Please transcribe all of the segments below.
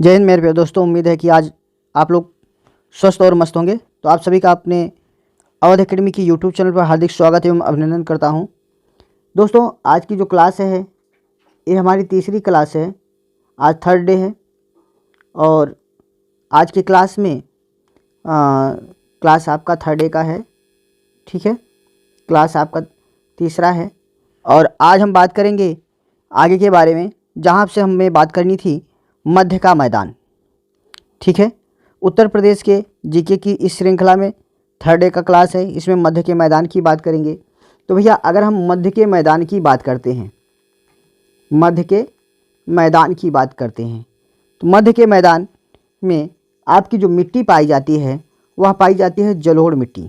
जय हिंद मेरे प्रिय दोस्तों। उम्मीद है कि आज आप लोग स्वस्थ और मस्त होंगे। तो आप सभी का अपने अवध एकेडमी की यूट्यूब चैनल पर हार्दिक स्वागत एवं अभिनंदन करता हूं। दोस्तों, आज की जो क्लास है ये हमारी तीसरी क्लास है। आज थर्ड डे है और आज की क्लास में क्लास आपका थर्ड डे का है, ठीक है। क्लास आपका तीसरा है और आज हम बात करेंगे आगे के बारे में, जहाँ से हमें बात करनी थी मध्य का मैदान, ठीक है। उत्तर प्रदेश के जीके की इस श्रृंखला में थर्ड डे का क्लास है, इसमें मध्य के मैदान की बात करेंगे। तो भैया अगर हम मध्य के मैदान की बात करते हैं, मध्य के मैदान की बात करते हैं तो मध्य के मैदान में आपकी जो मिट्टी पाई जाती है वह पाई जाती है जलोढ़ मिट्टी।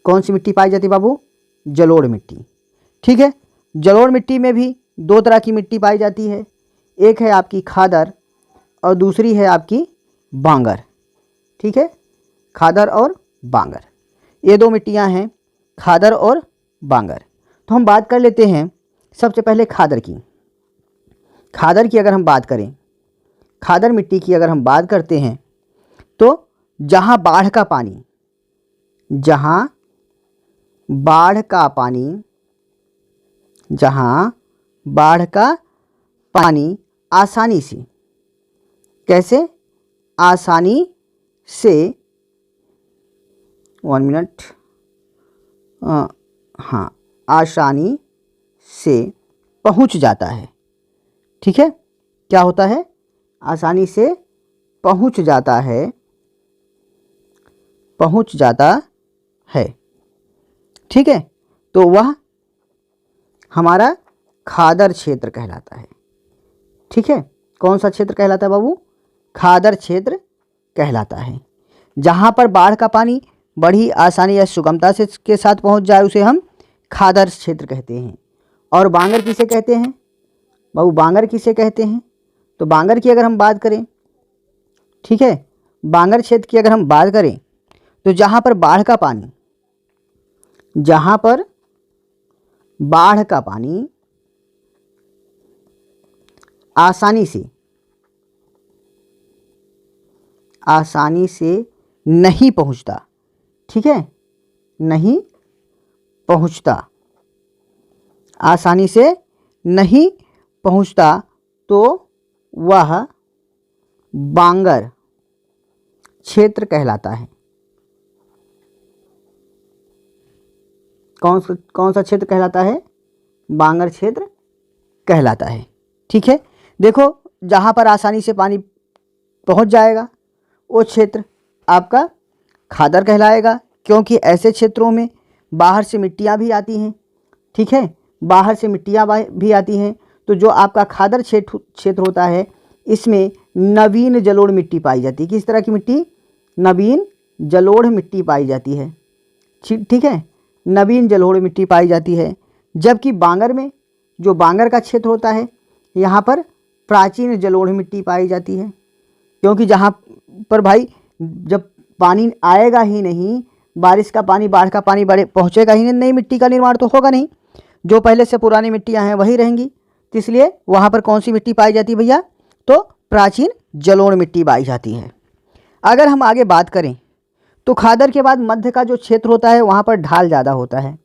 कौन सी मिट्टी पाई जाती है बाबू? जलोढ़ मिट्टी, ठीक है। जलोढ़ मिट्टी में भी दो तरह की मिट्टी पाई जाती है, एक है आपकी खादर और दूसरी है आपकी बांगर, ठीक है। खादर और बांगर, ये दो मिट्टियां हैं, खादर और बांगर। तो हम बात कर लेते हैं सबसे पहले खादर की। खादर की अगर हम बात करें, खादर मिट्टी की अगर हम बात करते हैं तो जहाँ बाढ़ का पानी, जहाँ बाढ़ का पानी, जहाँ बाढ़ का पानी आसानी से, कैसे आसानी से, 1 मिनट, हाँ, आसानी से पहुंच जाता है, ठीक है। क्या होता है? आसानी से पहुंच जाता है, पहुंच जाता है, ठीक है। तो वह हमारा खादर क्षेत्र कहलाता है, ठीक है। कौन सा क्षेत्र कहलाता है बाबू? खादर क्षेत्र कहलाता है। जहाँ पर बाढ़ का पानी बड़ी आसानी या सुगमता से के साथ पहुँच जाए उसे हम खादर क्षेत्र कहते हैं। और बांगर किसे कहते हैं बाबू? बांगर किसे कहते हैं? तो बांगर की अगर हम बात करें, ठीक है, बांगर क्षेत्र की अगर हम बात करें तो जहाँ पर बाढ़ का पानी, जहाँ पर बाढ़ का पानी आसानी से नहीं पहुंचता, ठीक है, नहीं पहुंचता, आसानी से नहीं पहुंचता, तो वह बांगर क्षेत्र कहलाता है। कौन सा क्षेत्र कहलाता है? बांगर क्षेत्र कहलाता है, ठीक है। देखो, जहाँ पर आसानी से पानी पहुँच जाएगा वो क्षेत्र आपका खादर कहलाएगा, क्योंकि ऐसे क्षेत्रों में बाहर से मिट्टियाँ भी आती हैं, ठीक है, बाहर से मिट्टियाँ भी आती हैं। तो जो आपका खादर क्षेत्र होता है इसमें नवीन जलोढ़ मिट्टी पाई जाती है। किस तरह की मिट्टी? नवीन जलोढ़ मिट्टी पाई जाती है, ठीक है, नवीन जलोढ़ मिट्टी पाई जाती है। जबकि बांगर में, जो बांगर का क्षेत्र होता है, यहाँ पर प्राचीन जलोढ़ मिट्टी पाई जाती है, क्योंकि जहाँ पर भाई जब पानी आएगा ही नहीं, बारिश का पानी, बाढ़ का पानी बड़े पहुँचेगा ही नहीं, नई मिट्टी का निर्माण तो होगा नहीं, जो पहले से पुरानी मिट्टियाँ हैं वही रहेंगी। तो इसलिए वहाँ पर कौन सी मिट्टी पाई जाती है भैया? तो प्राचीन जलोढ़ मिट्टी पाई जाती है। अगर हम आगे बात करें तो खादर के बाद मध्य का जो क्षेत्र होता है वहाँ पर ढाल ज़्यादा होता है,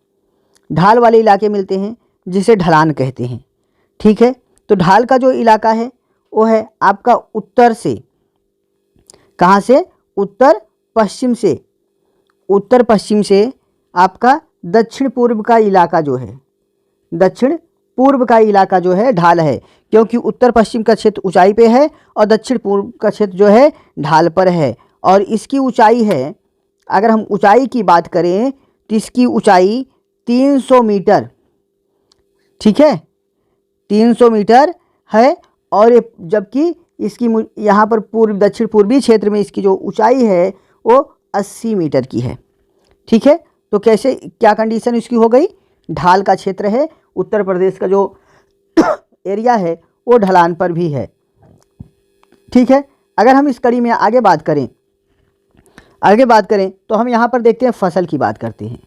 ढाल वाले इलाके मिलते हैं जिसे ढलान कहते हैं, ठीक है। तो ढाल का जो इलाका है वो है आपका उत्तर से, कहाँ से? उत्तर पश्चिम से, उत्तर पश्चिम से आपका दक्षिण पूर्व का इलाका जो है, दक्षिण पूर्व का इलाका जो है ढाल है, क्योंकि उत्तर पश्चिम का क्षेत्र ऊंचाई पे है और दक्षिण पूर्व का क्षेत्र जो है ढाल पर है। और इसकी ऊंचाई है, अगर हम ऊंचाई की बात करें तो इसकी ऊंचाई 300 मीटर, ठीक है, 300 मीटर है। और जबकि इसकी यहाँ पर पूर्व दक्षिण पूर्वी क्षेत्र में इसकी जो ऊंचाई है वो 80 मीटर की है, ठीक है। तो कैसे, क्या कंडीशन इसकी हो गई? ढाल का क्षेत्र है, उत्तर प्रदेश का जो एरिया है वो ढलान पर भी है, ठीक है। अगर हम इस कड़ी में आगे बात करें तो हम यहाँ पर देखते हैं फसल की बात करते हैं।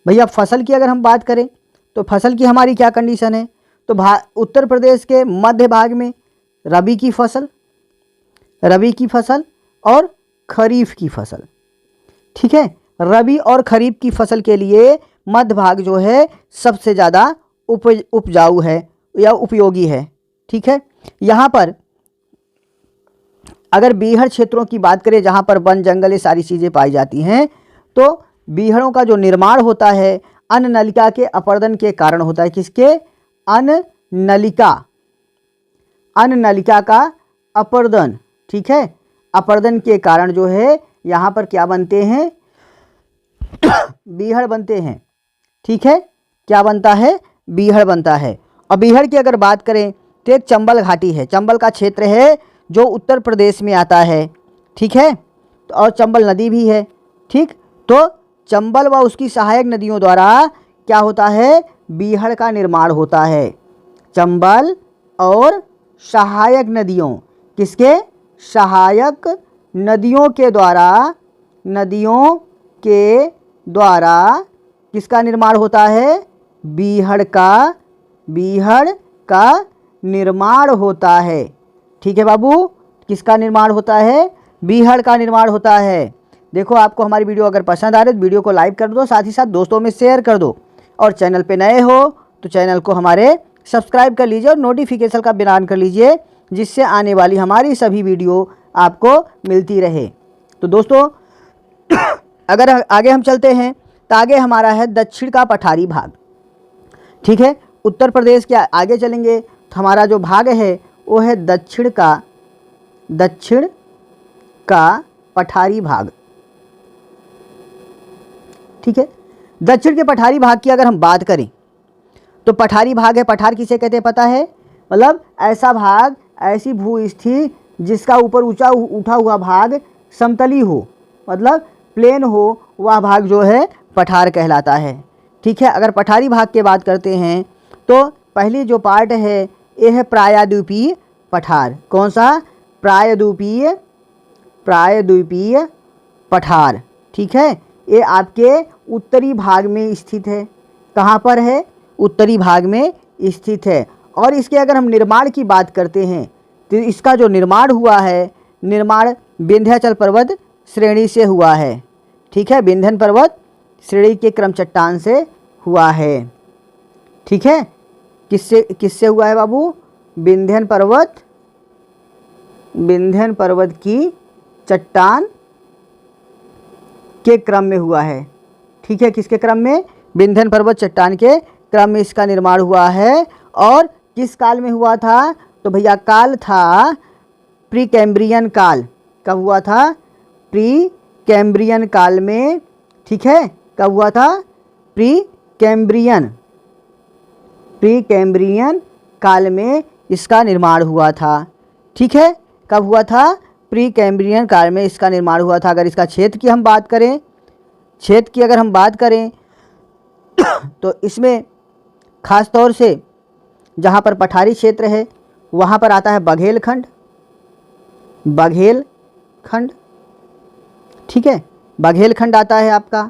भैया फसल की अगर हम बात करें तो फसल की हमारी क्या कंडीशन है? तो उत्तर प्रदेश के मध्य भाग में रबी की फसल, रबी की फसल और खरीफ की फसल। ठीक है, रबी और खरीफ की फसल के लिए मध्य भाग जो है सबसे ज़्यादा उपजाऊ है या उपयोगी है। ठीक है, यहाँ पर अगर बीहड़ क्षेत्रों की बात करें जहाँ पर वन जंगल ये सारी चीज़ें पाई जाती हैं, तो बीहड़ों का जो निर्माण होता है अन्न नलिका के अपर्दन के कारण होता है। किसके? अन्न नलिका का अपर्दन। ठीक है, अपर्दन के कारण जो है यहाँ पर क्या बनते हैं? बीहड़ बनते हैं। ठीक है, क्या बनता है? बीहड़ बनता है। और बीहड़ की अगर बात करें तो एक चंबल घाटी है, चंबल का क्षेत्र है जो उत्तर प्रदेश में आता है। ठीक है, और चंबल नदी भी है। ठीक, तो चंबल व उसकी सहायक नदियों द्वारा क्या होता है? बीहड़ का निर्माण होता है। चंबल और सहायक नदियों, किसके? सहायक नदियों के द्वारा किसका निर्माण होता है? बीहड़ का निर्माण होता है। ठीक है बाबू, किसका निर्माण होता है? बीहड़ का निर्माण होता है। देखो, आपको हमारी वीडियो अगर पसंद आ रही है तो वीडियो को लाइक कर दो, साथ ही साथ दोस्तों में शेयर कर दो, और चैनल पे नए हो तो चैनल को हमारे सब्सक्राइब कर लीजिए और नोटिफिकेशन का बिल ऑन कर लीजिए, जिससे आने वाली हमारी सभी वीडियो आपको मिलती रहे। तो दोस्तों अगर आगे हम चलते हैं तो आगे हमारा है दक्षिण का पठारी भाग। ठीक है, उत्तर प्रदेश के आगे चलेंगे तो हमारा जो भाग है वो है दक्षिण का पठारी भाग। ठीक है, दक्षिण के पठारी भाग की अगर हम बात करें तो पठारी भाग है, पठार किसे कहते हैं पता है? मतलब ऐसा भाग, ऐसी भूस्थिति जिसका ऊपर ऊंचा उठा हुआ भाग समतली हो, मतलब प्लेन हो, वह भाग जो है पठार कहलाता है। ठीक है, अगर पठारी भाग की बात करते हैं तो पहली जो पार्ट है ये है प्रायद्वीपीय पठार। कौन सा? प्रायद्वीपीय पठार। ठीक है, ये आपके उत्तरी भाग में स्थित है। कहाँ पर है? उत्तरी भाग में स्थित है। और इसके अगर हम निर्माण की बात करते हैं तो इसका जो निर्माण हुआ है, निर्माण विंध्याचल पर्वत श्रेणी से हुआ है। ठीक है, विंध्यन पर्वत श्रेणी के क्रम चट्टान से हुआ है। ठीक है, किससे हुआ है बाबू? विंध्यन पर्वत की चट्टान के क्रम में हुआ है। ठीक है, किसके क्रम में? विंध्यन पर्वत चट्टान के क्रम में इसका निर्माण हुआ है। और किस काल में हुआ था? तो भैया काल था प्री कैम्ब्रियन काल। कब हुआ था? प्री कैम्ब्रियन काल में। ठीक है, कब हुआ था? प्री कैम्ब्रियन काल में इसका निर्माण हुआ था। ठीक है, कब हुआ था? प्री कैम्ब्रियन काल में इसका निर्माण हुआ था। अगर इसका क्षेत्र की हम बात करें, तो इसमें खास तौर से जहाँ पर पठारी क्षेत्र है वहाँ पर आता है बघेलखंड। ठीक है, बघेलखंड आता है आपका,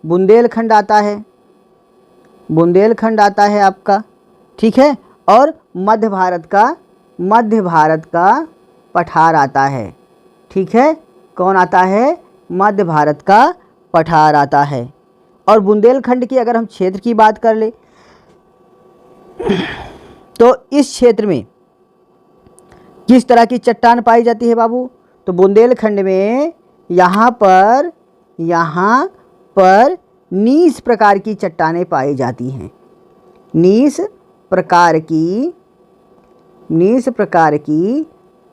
बुंदेलखंड आता है आपका। ठीक है, और मध्य भारत का पठार आता है। ठीक है, कौन आता है? मध्य भारत का पठार आता है। और बुंदेलखंड की अगर हम क्षेत्र की बात कर ले तो इस क्षेत्र में किस तरह की चट्टान पाई जाती है बाबू? तो बुंदेलखंड में यहाँ पर नीस प्रकार की चट्टानें पाई जाती हैं। नीस प्रकार की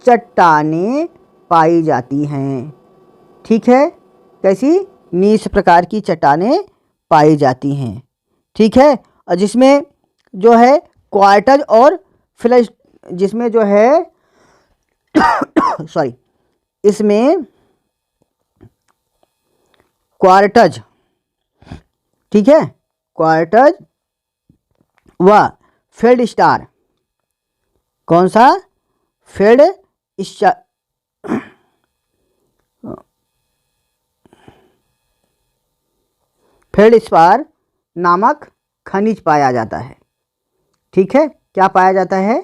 चट्टानें पाई जाती हैं। ठीक है, कैसी? नीस प्रकार की चट्टानें पाई जाती हैं। ठीक है, और जिसमें जो है क्वार्टज और फ्लैश, जिसमें जो है सॉरी, इसमें क्वार्टज, ठीक है, क्वार्टज व फील्ड स्टार। कौन सा? फील्ड स्पार नामक खनिज पाया जाता है। ठीक है, क्या पाया जाता है?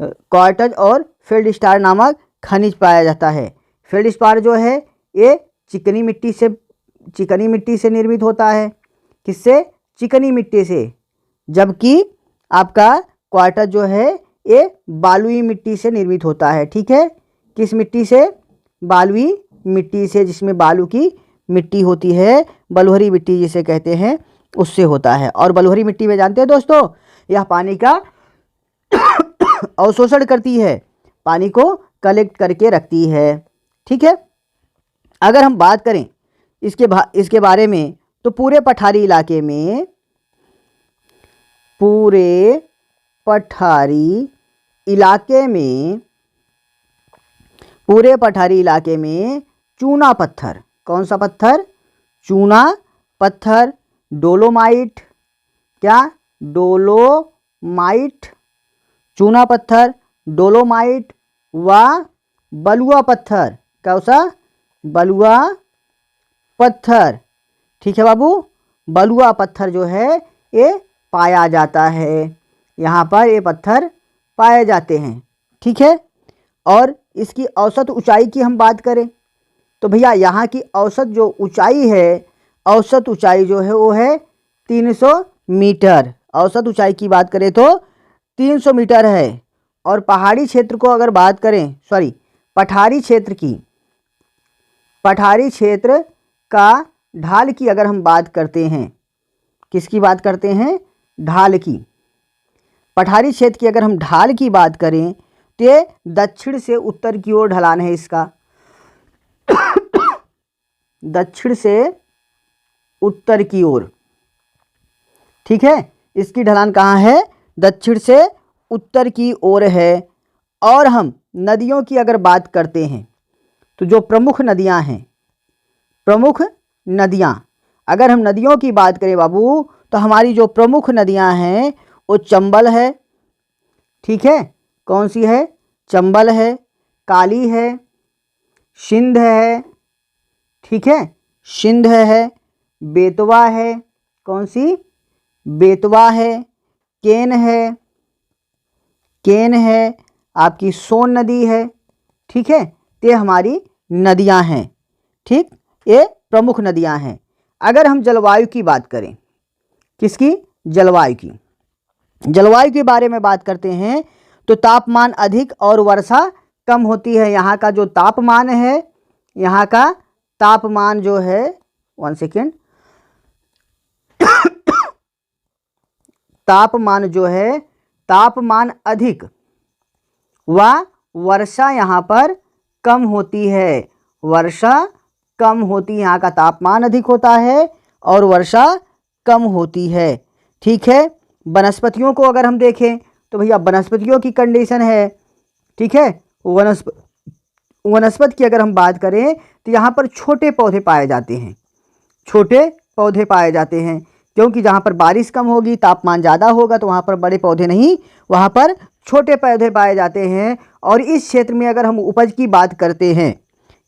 क्वार्टज और फील्ड स्टार नामक खनिज पाया जाता है। फेल्डस्पार जो है ये चिकनी मिट्टी से निर्मित होता है। किससे? चिकनी मिट्टी से। जबकि आपका क्वार्टज जो है ये बालुई मिट्टी से निर्मित होता है। ठीक है, किस मिट्टी से? बालुई मिट्टी से, जिसमें बालू की मिट्टी होती है, बलुहरी मिट्टी जिसे कहते हैं, उससे होता है। और बलुहरी मिट्टी में जानते हैं दोस्तों, यह पानी का अवशोषण करती है, पानी को कलेक्ट करके रखती है। ठीक है, अगर हम बात करें इसके बारे में, तो पूरे पठारी इलाके में चूना पत्थर, कौन सा पत्थर? चूना पत्थर, डोलोमाइट, क्या? डोलोमाइट, चूना पत्थर, डोलोमाइट व बलुआ पत्थर, कौन सा? बलुआ पत्थर। ठीक है बाबू, बलुआ पत्थर जो है ये पाया जाता है, यहाँ पर ये पत्थर पाए जाते हैं। ठीक है, और इसकी औसत ऊंचाई की हम बात करें तो भैया यहाँ की औसत जो ऊंचाई है, औसत ऊंचाई जो है वो है 300 मीटर। औसत ऊंचाई की बात करें तो 300 मीटर है। और पहाड़ी क्षेत्र को अगर बात करें, पठारी क्षेत्र का ढाल की अगर हम बात करते हैं, किसकी बात करते हैं? ढाल की। पठारी क्षेत्र की अगर हम ढाल की बात करें तो ये दक्षिण से उत्तर की ओर ढलान है इसका। दक्षिण से उत्तर की ओर। ठीक है, इसकी ढलान कहाँ है? दक्षिण से उत्तर की ओर है। और हम नदियों की अगर बात करते हैं तो जो प्रमुख नदियां हैं, अगर हम नदियों की बात करें बाबू, तो हमारी जो प्रमुख नदियां हैं वो चंबल है। ठीक है, कौन सी है? चंबल है, काली है, सिंध है। ठीक है, सिंध है, बेतवा है, कौन सी? बेतवा है, केन है, आपकी सोन नदी है। ठीक है, ये हमारी नदियां हैं। ठीक, ये प्रमुख नदियां हैं। अगर हम जलवायु की बात करें, किसकी? जलवायु की। जलवायु के बारे में बात करते हैं तो तापमान अधिक और वर्षा कम होती है। यहाँ का जो तापमान है, यहाँ का तापमान जो है, 1 सेकेंड, तापमान जो है, तापमान अधिक व वर्षा यहाँ पर कम होती है। वर्षा कम होती, यहाँ का तापमान अधिक होता है और वर्षा कम होती है। ठीक है, वनस्पतियों को अगर हम देखें तो भैया वनस्पतियों की कंडीशन है। ठीक है, वनस्पति की अगर हम बात करें तो यहाँ पर छोटे पौधे पाए जाते हैं, क्योंकि जहाँ पर बारिश कम होगी, तापमान ज़्यादा होगा, तो वहाँ पर बड़े पौधे नहीं, वहाँ पर छोटे पौधे पाए जाते हैं। और इस क्षेत्र में अगर हम उपज की बात करते हैं,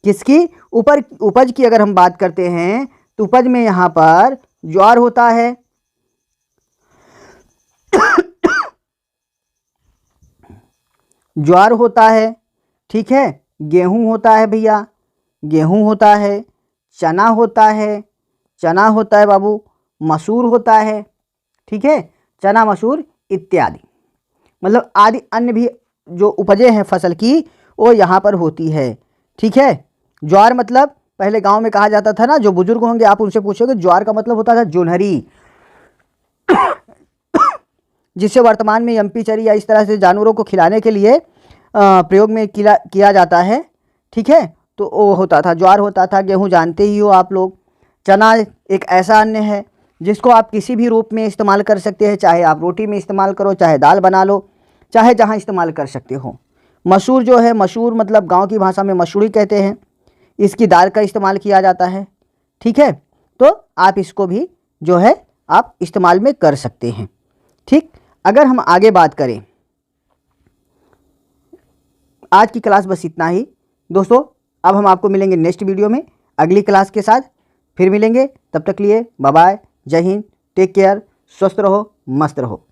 किसकी? उपज की अगर हम बात करते हैं तो उपज में यहाँ पर ज्वार होता है, ज्वार होता है। ठीक है, गेहूं होता है भैया, गेहूं होता है, चना होता है बाबू, मसूर होता है। ठीक है, चना, मसूर इत्यादि, मतलब आदि अन्य भी जो उपजें हैं फसल की, वो यहाँ पर होती है। ठीक है, ज्वार मतलब पहले गांव में कहा जाता था ना, जो बुजुर्ग होंगे आप उनसे पूछोगे, ज्वार का मतलब होता था जोन्हरी, जिसे वर्तमान में एमपी चरी या इस तरह से जानवरों को खिलाने के लिए प्रयोग में किया जाता है। ठीक है, तो वो होता था, ज्वार होता था। गेहूं जानते ही हो आप लोग। चना एक ऐसा अन्न है जिसको आप किसी भी रूप में इस्तेमाल कर सकते हैं, चाहे आप रोटी में इस्तेमाल करो, चाहे दाल बना लो, चाहे जहाँ इस्तेमाल कर सकते हो। मसूर जो है, मसूर मतलब गांव की भाषा में मसूरी कहते हैं, इसकी दाल का इस्तेमाल किया जाता है। ठीक है, तो आप इसको भी जो है आप इस्तेमाल में कर सकते हैं। ठीक, अगर हम आगे बात करें, आज की क्लास बस इतना ही दोस्तों। अब हम आपको मिलेंगे नेक्स्ट वीडियो में अगली क्लास के साथ, फिर मिलेंगे। तब तक लिए बाय बाय, जय हिंद, टेक केयर, स्वस्थ रहो, मस्त रहो।